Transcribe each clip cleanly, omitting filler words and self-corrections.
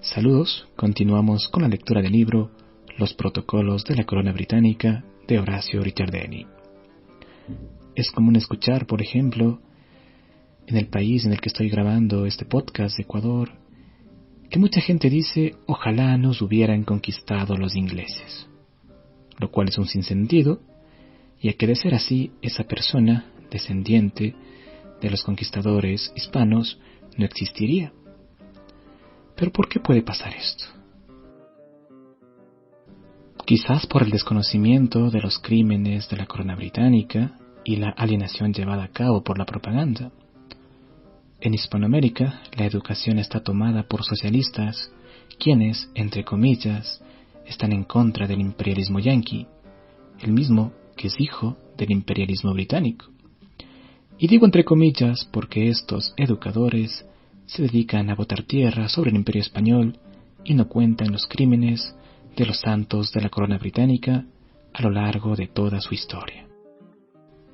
Saludos, continuamos con la lectura del libro Los protocolos de la corona británica de Horacio Richardeni. Es común escuchar, por ejemplo, en el país en el que estoy grabando este podcast, Ecuador, que mucha gente dice, ojalá nos hubieran conquistado los ingleses, lo cual es un sinsentido, ya que de ser así, esa persona, descendiente de los conquistadores hispanos, no existiría. ¿Pero por qué puede pasar esto? Quizás por el desconocimiento de los crímenes de la corona británica y la alienación llevada a cabo por la propaganda. En Hispanoamérica, la educación está tomada por socialistas, quienes, entre comillas, están en contra del imperialismo yanqui, el mismo que es hijo del imperialismo británico. Y digo entre comillas porque estos educadores se dedican a botar tierra sobre el imperio español y no cuentan los crímenes de los santos de la corona británica a lo largo de toda su historia.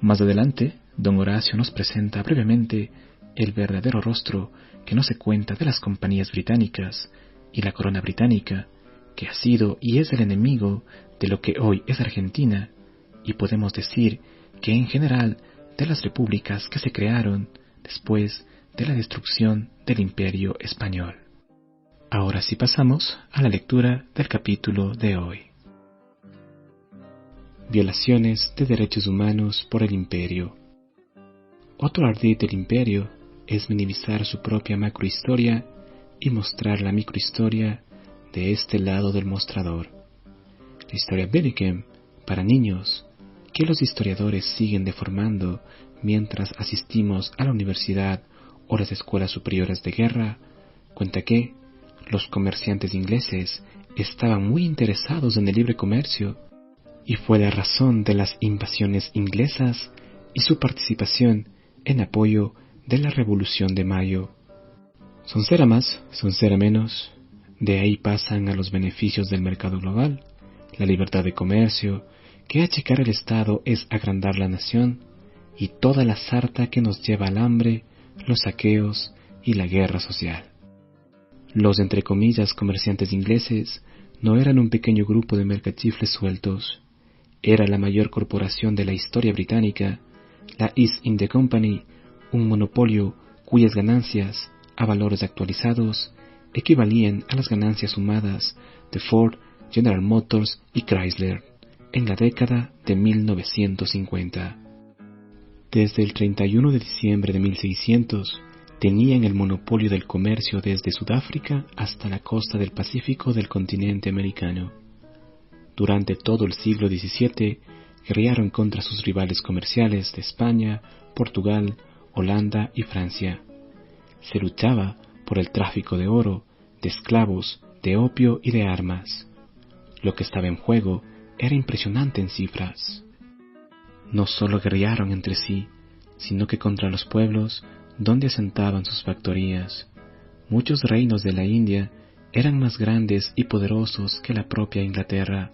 Más adelante, don Horacio nos presenta brevemente el verdadero rostro que no se cuenta de las compañías británicas y la corona británica, que ha sido y es el enemigo de lo que hoy es Argentina, y podemos decir que en general de las repúblicas que se crearon después de la destrucción del Imperio Español. Ahora sí pasamos a la lectura del capítulo de hoy. Violaciones de derechos humanos por el Imperio. Otro ardid del Imperio es minimizar su propia macrohistoria y mostrar la microhistoria de este lado del mostrador. La historia bélica para niños, que los historiadores siguen deformando mientras asistimos a la universidad o las escuelas superiores de guerra, cuenta que los comerciantes ingleses estaban muy interesados en el libre comercio y fue la razón de las invasiones inglesas y su participación en apoyo de la Revolución de Mayo. Son cera más, son cera menos, de ahí pasan a los beneficios del mercado global, la libertad de comercio, que achicar el Estado es agrandar la nación, y toda la sarta que nos lleva al hambre, los saqueos y la guerra social. Los entre comillas comerciantes ingleses no eran un pequeño grupo de mercachifles sueltos, era la mayor corporación de la historia británica, la East India Company, un monopolio cuyas ganancias, a valores actualizados, equivalían a las ganancias sumadas de Ford, General Motors y Chrysler en la década de 1950. Desde el 31 de diciembre de 1600, tenían el monopolio del comercio desde Sudáfrica hasta la costa del Pacífico del continente americano. Durante todo el siglo XVII, guerrearon contra sus rivales comerciales de España, Portugal, Holanda y Francia. Se luchaba por el tráfico de oro, de esclavos, de opio y de armas. Lo que estaba en juego era impresionante en cifras. No solo guerrearon entre sí, sino que contra los pueblos donde asentaban sus factorías. Muchos reinos de la India eran más grandes y poderosos que la propia Inglaterra,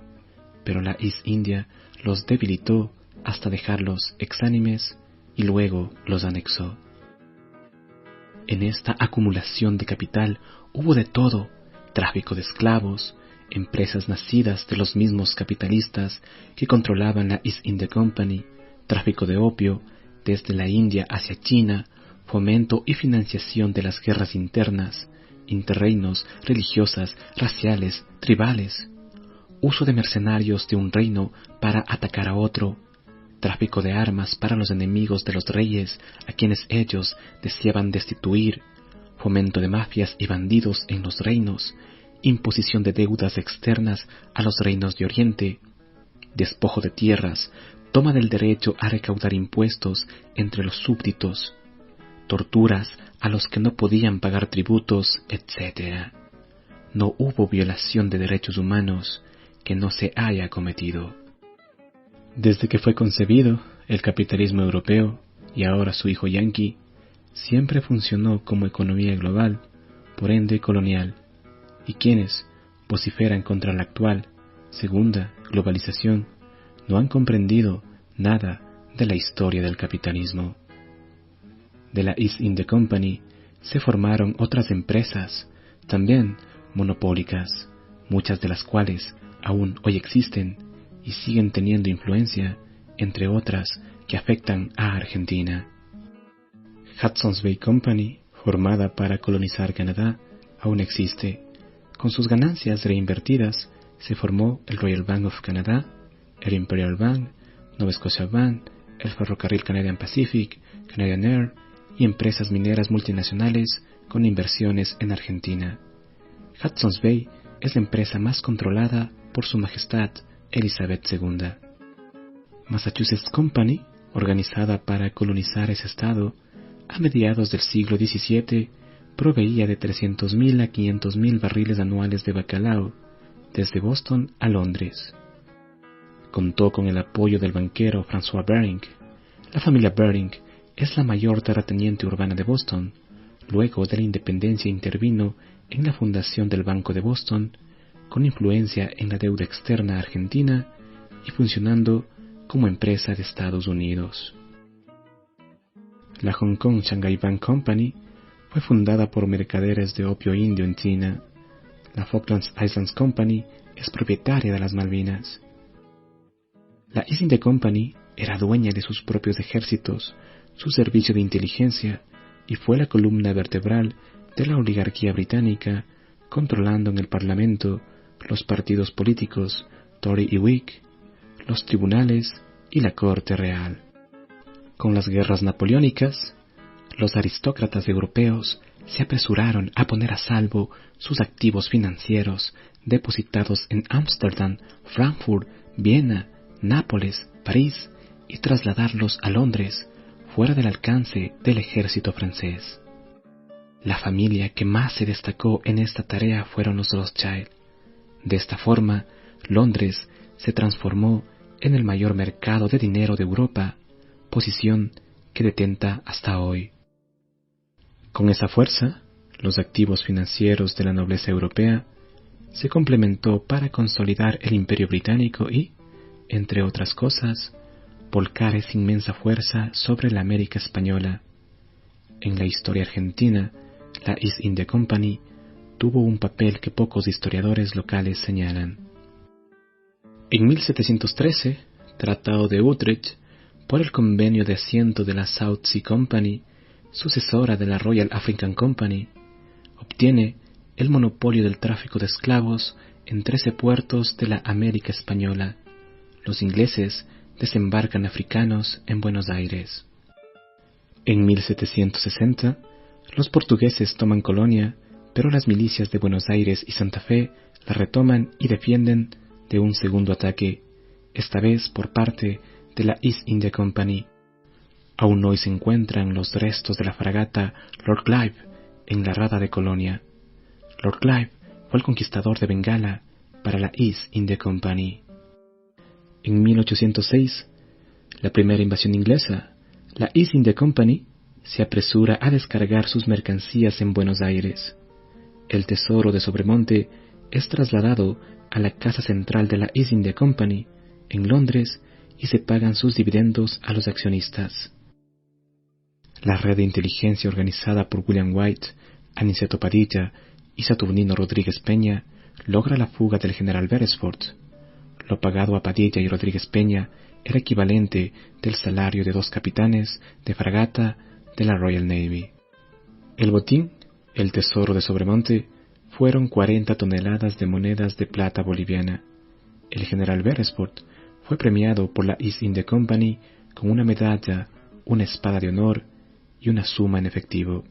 pero la East India los debilitó hasta dejarlos exánimes y luego los anexó. En esta acumulación de capital hubo de todo: tráfico de esclavos, empresas nacidas de los mismos capitalistas que controlaban la East India Company, tráfico de opio desde la India hacia China, fomento y financiación de las guerras internas, interreinos, religiosas, raciales, tribales, uso de mercenarios de un reino para atacar a otro, tráfico de armas para los enemigos de los reyes a quienes ellos deseaban destituir, fomento de mafias y bandidos en los reinos, imposición de deudas externas a los reinos de Oriente, despojo de tierras, toma del derecho a recaudar impuestos entre los súbditos, torturas a los que no podían pagar tributos, etc. No hubo violación de derechos humanos que no se haya cometido. Desde que fue concebido, el capitalismo europeo, y ahora su hijo yanqui, siempre funcionó como economía global, por ende colonial, y quienes vociferan contra la actual, segunda globalización, no han comprendido nada de la historia del capitalismo. De la East India Company se formaron otras empresas, también monopólicas, muchas de las cuales aún hoy existen y siguen teniendo influencia, entre otras que afectan a Argentina. Hudson's Bay Company, formada para colonizar Canadá, aún existe. Con sus ganancias reinvertidas, se formó el Royal Bank of Canada, el Imperial Bank, Nova Scotia Bank, el Ferrocarril Canadian Pacific, Canadian Air y empresas mineras multinacionales con inversiones en Argentina. Hudson's Bay es la empresa más controlada por Su Majestad Elizabeth II. Massachusetts Company, organizada para colonizar ese estado, a mediados del siglo XVII, proveía de 300.000 a 500.000 barriles anuales de bacalao, desde Boston a Londres. Contó con el apoyo del banquero François Baring. La familia Baring es la mayor terrateniente urbana de Boston. Luego de la independencia intervino en la fundación del Banco de Boston, con influencia en la deuda externa argentina y funcionando como empresa de Estados Unidos. La Hong Kong Shanghai Bank Company fue fundada por mercaderes de opio indio en China. La Falklands Islands Company es propietaria de las Malvinas. La East India Company era dueña de sus propios ejércitos, su servicio de inteligencia, y fue la columna vertebral de la oligarquía británica, controlando en el Parlamento los partidos políticos Tory y Whig, los tribunales y la corte real. Con las guerras napoleónicas, los aristócratas europeos se apresuraron a poner a salvo sus activos financieros depositados en Ámsterdam, Frankfurt, Viena, Nápoles, París y trasladarlos a Londres, fuera del alcance del ejército francés. La familia que más se destacó en esta tarea fueron los Rothschild. De esta forma, Londres se transformó en el mayor mercado de dinero de Europa, posición que detenta hasta hoy. Con esa fuerza, los activos financieros de la nobleza europea se complementó para consolidar el imperio británico y, entre otras cosas, volcar esa inmensa fuerza sobre la América española. En la historia argentina, la East India Company tuvo un papel que pocos historiadores locales señalan. En 1713, Tratado de Utrecht, por el convenio de asiento de la South Sea Company, sucesora de la Royal African Company, obtiene el monopolio del tráfico de esclavos en 13 puertos de la América española. Los ingleses desembarcan africanos en Buenos Aires. En 1760, los portugueses toman Colonia, pero las milicias de Buenos Aires y Santa Fe la retoman y defienden de un segundo ataque, esta vez por parte de la East India Company. Aún hoy se encuentran los restos de la fragata Lord Clive en la rada de Colonia. Lord Clive fue el conquistador de Bengala para la East India Company. En 1806, la primera invasión inglesa, la East India Company se apresura a descargar sus mercancías en Buenos Aires. El tesoro de Sobremonte es trasladado a la casa central de la East India Company en Londres y se pagan sus dividendos a los accionistas. La red de inteligencia organizada por William White, Aniceto Padilla y Saturnino Rodríguez Peña logra la fuga del general Beresford. Lo pagado a Padilla y Rodríguez Peña era equivalente del salario de 2 capitanes de fragata de la Royal Navy. El botín, el tesoro de Sobremonte, fueron 40 toneladas de monedas de plata boliviana. El general Beresford fue premiado por la East India Company con una medalla, una espada de honor y una suma en efectivo.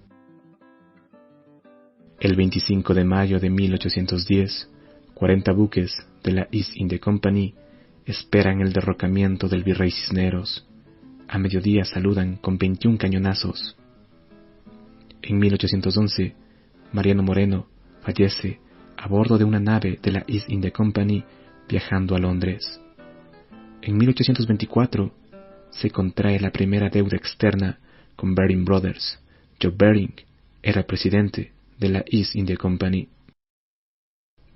El 25 de mayo de 1810, 40 buques de la East India Company esperan el derrocamiento del virrey Cisneros. A mediodía saludan con 21 cañonazos. En 1811, Mariano Moreno fallece a bordo de una nave de la East India Company viajando a Londres. En 1824 se contrae la primera deuda externa con Baring Brothers. Joe Baring era presidente de la East India Company.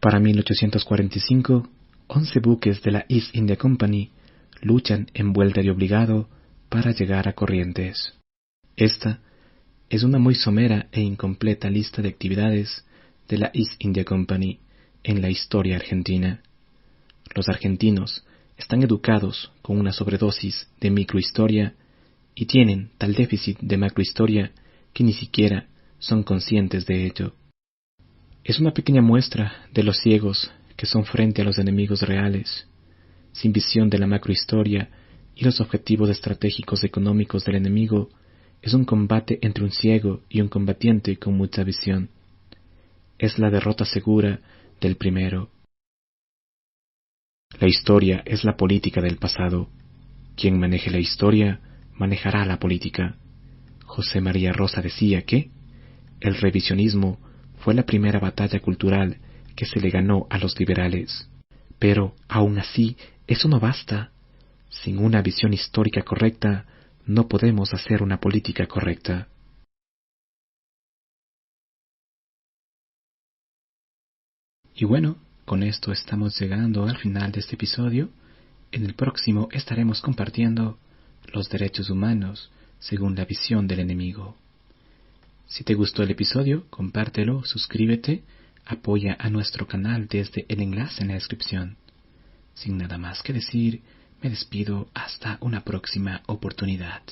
Para 1845, 11 buques de la East India Company luchan en vuelta de obligado para llegar a Corrientes. Esta es una muy somera e incompleta lista de actividades de la East India Company en la historia argentina. Los argentinos están educados con una sobredosis de microhistoria y tienen tal déficit de macrohistoria que ni siquiera son conscientes de ello. Es una pequeña muestra de los ciegos que son frente a los enemigos reales, sin visión de la macrohistoria y los objetivos estratégicos económicos del enemigo. Es un combate entre un ciego y un combatiente con mucha visión. Es la derrota segura del primero. La historia es la política del pasado. Quien maneje la historia, manejará la política. José María Rosa decía que el revisionismo fue la primera batalla cultural que se le ganó a los liberales. Pero, aún así, eso no basta. Sin una visión histórica correcta, no podemos hacer una política correcta. Y bueno, con esto estamos llegando al final de este episodio. En el próximo estaremos compartiendo los derechos humanos según la visión del enemigo. Si te gustó el episodio, compártelo, suscríbete, apoya a nuestro canal desde el enlace en la descripción. Sin nada más que decir, me despido hasta una próxima oportunidad.